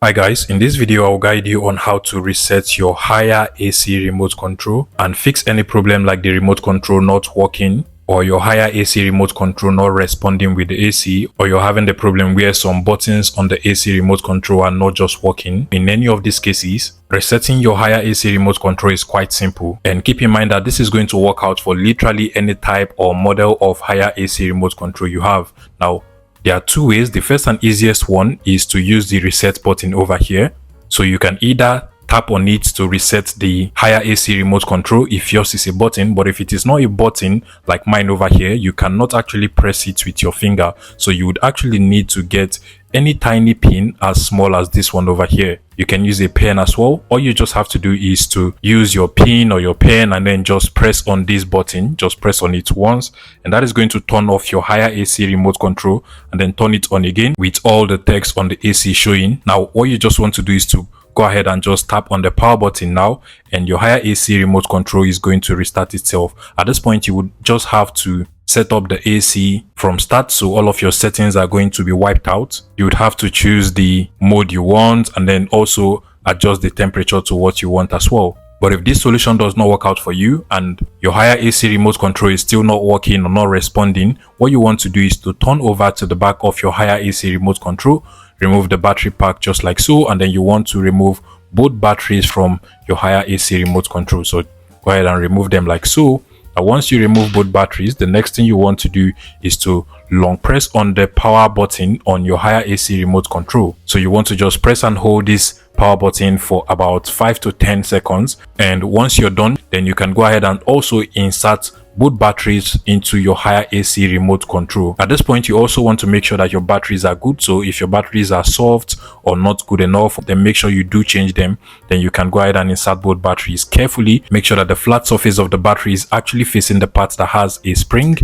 Hi guys, in this video I'll guide you on how to reset your higher AC remote control and fix any problem like the remote control not working or your higher AC remote control not responding with the AC, or you're having the problem where some buttons on the AC remote control are not just working. In any of these cases, resetting your higher AC remote control is quite simple, and keep in mind that this is going to work out for literally any type or model of higher AC remote control you have. Now, there are two ways. The first and easiest one is to use the reset button over here. So you can either tap on it to reset the higher AC remote control if yours is a button, but if it is not a button like mine over here, you cannot actually press it with your finger. So you would actually need to get any tiny pin as small as this one over here. You can use a pen as well. All you just have to do is to use your pin or your pen and then just press on this button. Just press on it once, and that is going to turn off your higher AC remote control, and then turn it on again with all the text on the AC showing. Now all you just want to do is to go ahead and just tap on the power button now, and your higher AC remote control is going to restart itself. At this point, you would just have to set up the AC from start, so all of your settings are going to be wiped out. You would have to choose the mode you want and then also adjust the temperature to what you want as well. But if this solution does not work out for you and your higher AC remote control is still not working or not responding, what you want to do is to turn over to the back of your higher AC remote control, remove the battery pack just like so, and then you want to remove both batteries from your higher AC remote control. So go ahead and remove them like so. And once you remove both batteries, the next thing you want to do is to long press on the power button on your higher AC remote control. So you want to just press and hold this power button for about 5 to 10 seconds. And once you're done, then you can go ahead and also insert both batteries into your higher AC remote control. At this point, you also want to make sure that your batteries are good. So if your batteries are soft or not good enough, then make sure you do change them. Then you can go ahead and insert both batteries carefully. Make sure that the flat surface of the battery is actually facing the part that has a spring,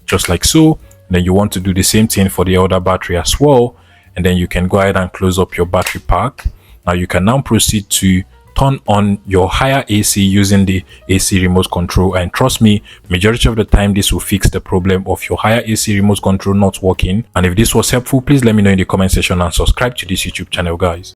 just like so. Then you want to do the same thing for the other battery as well. And then you can go ahead and close up your battery pack. Now you can now proceed to turn on your higher AC using the AC remote control, and trust me, majority of the time this will fix the problem of your higher AC remote control not working. And if this was helpful, please let me know in the comment section and subscribe to this YouTube channel, guys.